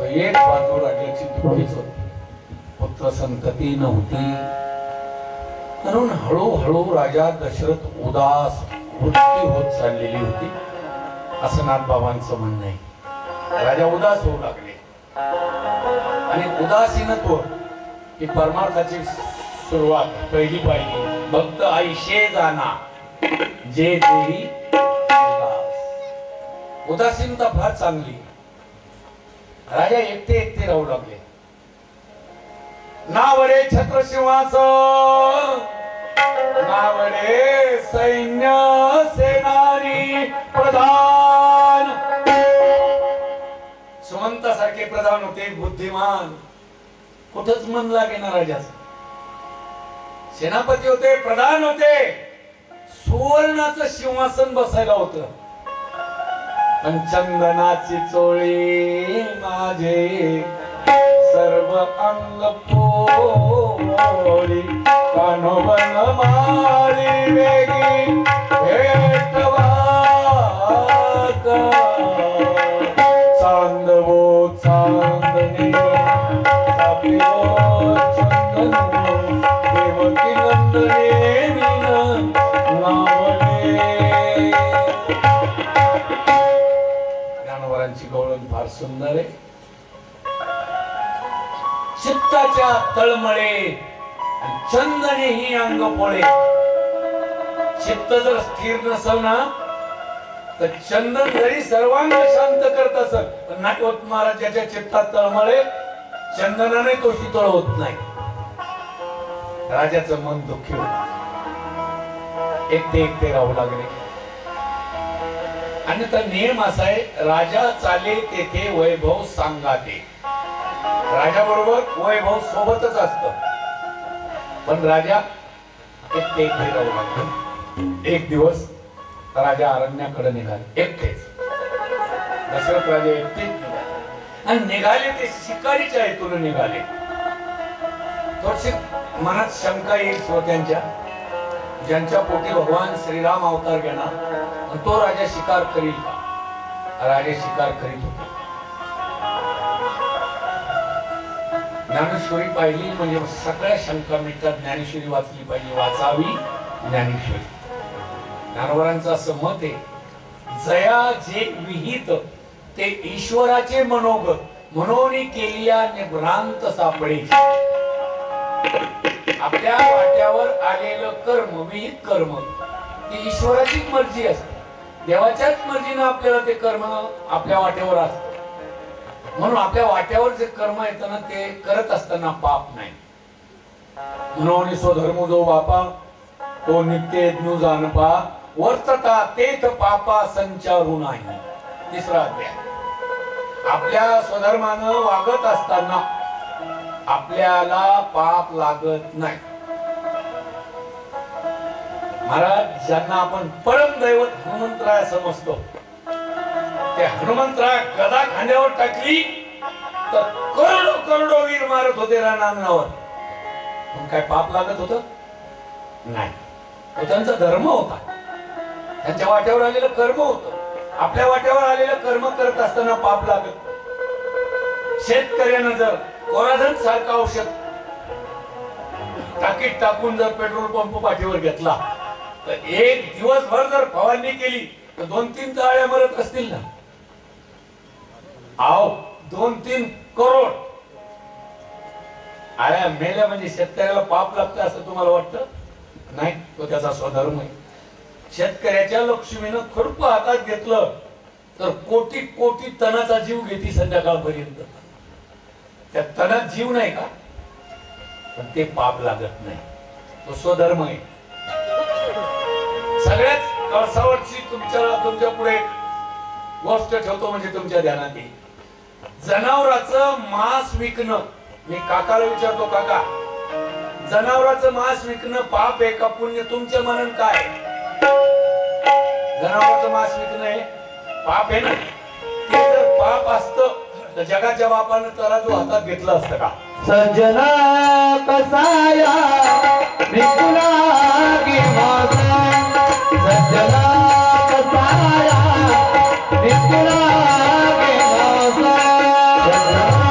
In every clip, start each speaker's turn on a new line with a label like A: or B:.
A: एक बाजू राज्याची दुःखीच होती, पुत्र संतती नव्हती, म्हणून हळूहळू राजा दशरथ उदास वृत्ती होत चाललेली होती असं नाथबाबांचं म्हणणं आहे. राजा उदास होऊ लागले आणि उदासीनत्व ही परमार्थाची सुरुवात पहिली पाहिली. भक्त आईशे जाना जे देही उदास. उदासीनता फार चांगली. राजा एकटे एकटे राहू लागले. नावडे छत्र सिंहास, नावडे सैन्य सेनानी प्रधान. सुमंतासारखे प्रधान होते, बुद्धिमान, कुठंच मन लागेना राजाचं. सेनापती होते, प्रधान होते, सुवर्णाचं सिंहासन बसायला होतं. पण चंदनाची चोळी माझे सर्व अंग पोळी, कानोबन मारी वेगी भेटवा चांदवो चांदणे सापिलो चंदनो देवकी नंदने मीन नावडे. ज्ञानवरांची गवळण फार सुंदर आहे. चित्ताच्या तळमळे चंदने ही अंग पोळे. चित्त जर स्थिर नसल ना तर चंदन जरी सर्वांग शांत करत असल पण नाटवत महाराजाच्या चित्तात तळमळे चंदनाने तो शीतळ होत नाही. राजाचं मन दुःखी होत. एकटे एकटे राहू लागले. आणि तर नियम असा आहे, राजा चाले तेथे वैभव सांगाते. राजा बरोबर वैभव सोबतच असत. पण राजा एकटे एकटे राहू लागले. एक दिवस राजा अरण्याकडे निघाले एकटेच. दशरथ राजा एकटेच निघाले आणि निघाले ते शिकारीच्या हेतून निघाले. थोडीशी मनात शंका येईल श्रोत्यांच्या, ज्यांच्या पोटी भगवान श्रीराम अवतार घेणार आणि तो राजा शिकार करील का? राजा शिकार करीत होते. ज्ञानेश्वरी पाहिली म्हणजे सगळ्या शंका मिटतात. ज्ञानेश्वरी वाचली पाहिजे, वाचावी ज्ञानेश्वरी. ज्ञानवरांचं असं मत आहे, जया जे विहित ते ईश्वराचे मनोगत म्हणून केलिया निभ्रांत सापडे. आपल्या वाट्यावर आलेलं कर्म, विहित कर्म, ती ईश्वराची मर्जी असते. देवाच्याच मर्जीनं आपल्याला ते कर्म आपल्या वाट्यावर असतं. म्हणून आपल्या वाट्यावर जे कर्म येतं ना ते करत असताना पाप नाही. म्हणून स्वधर्म जो बापा तो नित्य ज्ञू जाणपा वर्तता तेथ पापा संचारू नाही. तिसरा अध्याय. आपल्या स्वधर्मानं वागत असताना आपल्याला पाप लागत नाही. महाराज, ज्यांना आपण परम दैवत हनुमंतराय समजतो, ते हनुमंतराय गदा खांद्यावर टाकली तर करोडो करोडो वीर मारत होते रणांगणावर. पण काय पाप लागत होत नाही. तो त्यांचा धर्म होता, त्यांच्या वाट्यावर आलेलं कर्म होतं. आपल्या वाट्यावर आलेलं कर्म करत असताना पाप लागत. शेतकऱ्यानं जर कोराझन सारखं औषध टाकीत टाकून जर पेट्रोल पंप पाठीवर घेतला तर एक दिवसभर जर फवारणी केली तर 2-3 तळ्या मरत असतील ना. आओ 2-3 करोड आळ्या मेल्या म्हणजे शेतकऱ्याला पाप लागतं असं तुम्हाला वाटतं? नाही, तो त्याचा स्वधर्म आहे. शेतकऱ्याच्या लक्ष्मीनं खुरप हातात घेतलं तर कोटी कोटी तणाचा जीव घेती संध्याकाळपर्यंत. त्या तणात जीव नाही का? पण ते पाप लागत नाही. तो स्वधर्म आहे. सगळ्यात कळसावरची तुमच्या पुढे गोष्ट ठेवतो म्हणजे तुमच्या ध्यानात येईल. जनावराचं मांस विकणं. मी काकाला विचारतो, काका जनावराचं मांस विकणं पाप आहे का पुण्य? तुमच्या मनात काय? जनावराचं मांस विकणं हे पाप आहे ना. ते जर पाप असतं तर जगाच्या बापानं तराजू हातात घेतलं असतं का?
B: सज्जना कसाया विकुला गे माझा, सज्जना कसाया विकुला गे माझा, सज्जना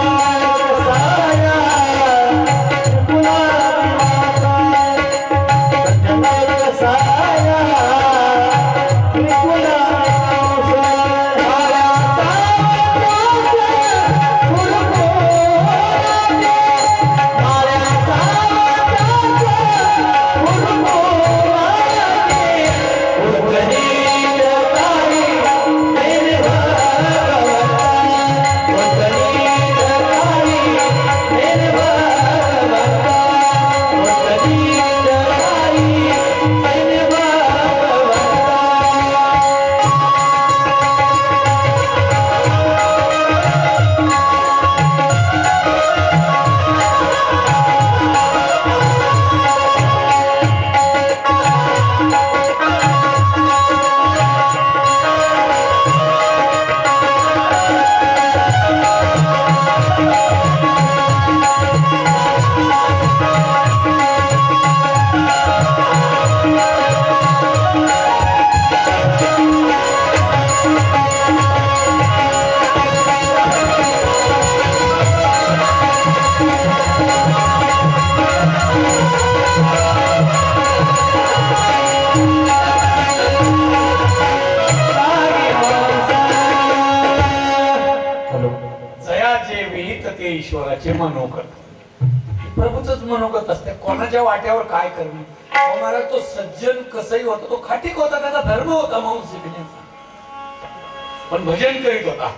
A: ईश्वराचे मनोगत प्रभूचंच मनोगत असते. कोणाच्या वाट्यावर काय करणं. महाराज तो सज्जन कसही होता, तो खाटीक होता, त्याचा धर्म होता माणूस शिकण्याचा, पण भजन करीत होता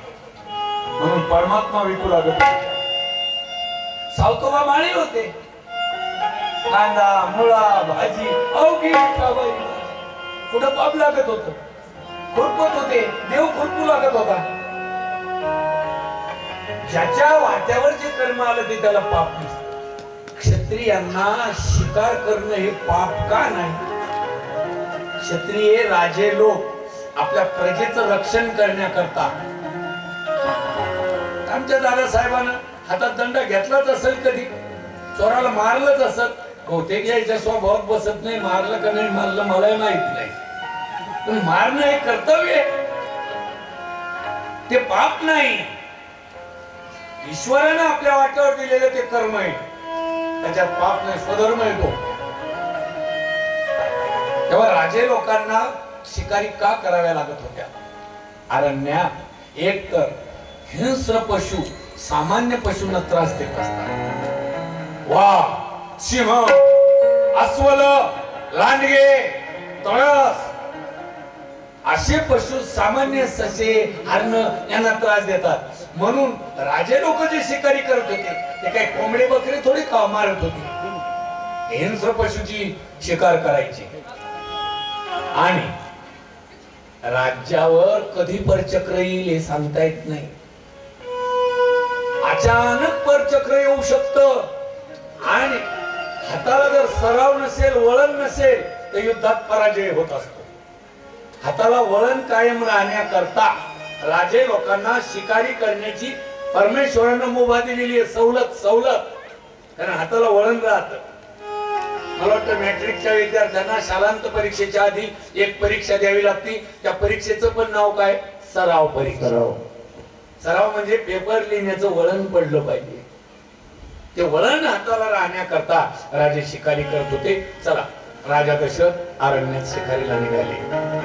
A: म्हणून परमात्मा विकू लागत. सावतोबा माळी होते, कांदा मुळा भाजी अवघी पुढं पाप लागत होत, खुरपत होते, देव खुरपू लागत होता. ज्याच्या वाट्यावर जे कर्म आलं ते त्याला पाप नसतं. क्षत्रियांना शिकार करणं हे पाप का नाही? क्षत्रिय राजे लोक आपल्या प्रजेचं रक्षण करण्याकरता, आमच्या दादासाहेबांना हातात दंडा घेतलाच असेल, कधी चोराला मारलंच असत, बहुतेक याच्या स्वभावात बसत नाही, मारलं का नाही मारलं मलाही माहित नाही, पण मारणं हे कर्तव्य, ते पाप नाही. ईश्वरानं आपल्या वाट्यावर दिलेलं ते कर्म आहे, त्याच्यात पाप नाही, स्वधर्म येतो. तेव्हा राजे लोकांना शिकारी का कराव्या लागत होत्या? अरण्यात एक तर हिंस्र पशु सामान्य पशूंना त्रास देत असतात. वाघ, सिंह, अस्वल, लांडगे, तळस असे पशु, सामान्य ससे, हरण यांना त्रास देतात. म्हणून राजे लोक जे शिकारी करत होते ते काही कोंबडे बकरे थोडी का मारत होते, हिंस्र पशुची शिकार करायची. आणि राज्यावर कधी परचक्र येईल हे सांगता येत नाही. अचानक परचक्र येऊ शकतं, आणि हाताला जर सराव नसेल, वळण नसेल तर युद्धात पराजय होत असतो. हाताला वळण कायम राहण्याकरता राजे लोकांना शिकारी करण्याची परमेश्वरानं मुभा दिलेली आहे, सवलत, कारण हाताला वळण राहत. मला वाटतं मॅट्रिकच्या विद्यार्थ्यांना शालांत परीक्षेच्या आधी एक परीक्षा द्यावी लागते. त्या परीक्षेचं पण नाव काय? सराव परीक्षा. सराव म्हणजे पेपर लिहिण्याचं वळण पडलं पाहिजे. ते वळण हाताला राहण्याकरता राजे शिकारी करत होते. चला, राजा दशरथ अरण्यात शिकारीला निघाले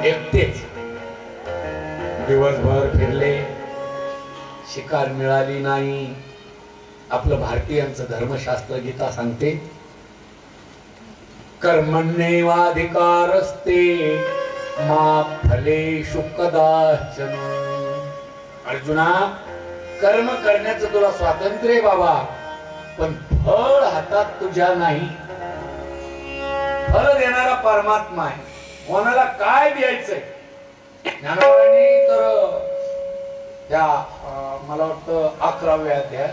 A: एकटेच. दिवसभर फिरले, शिकार मिळाली नाही. आपलं भारतीयांचं धर्मशास्त्र गीता सांगते, कर्मण्येवाधिकारस्ते मा फलेषु कदाचन. अर्जुना, कर्म करण्याचं तुला स्वातंत्र्य आहे बाबा, पण फळ हातात तुझ्या नाही. फळ देणारा परमात्मा आहे, कोणाला काय द्यायचंय. ज्ञानोबांनी तर त्या मला वाटतं 11व्या त्या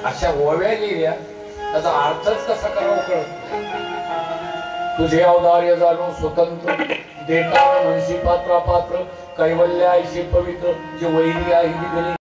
A: अशा ओव्या लिहिल्या, त्याचा अर्थच कसा करावा कळत. तुझे अवदार्य जाणो स्वतंत्र, देता मनसी पात्र पात्र, कैवल्य ऐशी पवित्र, जे वैरी आहे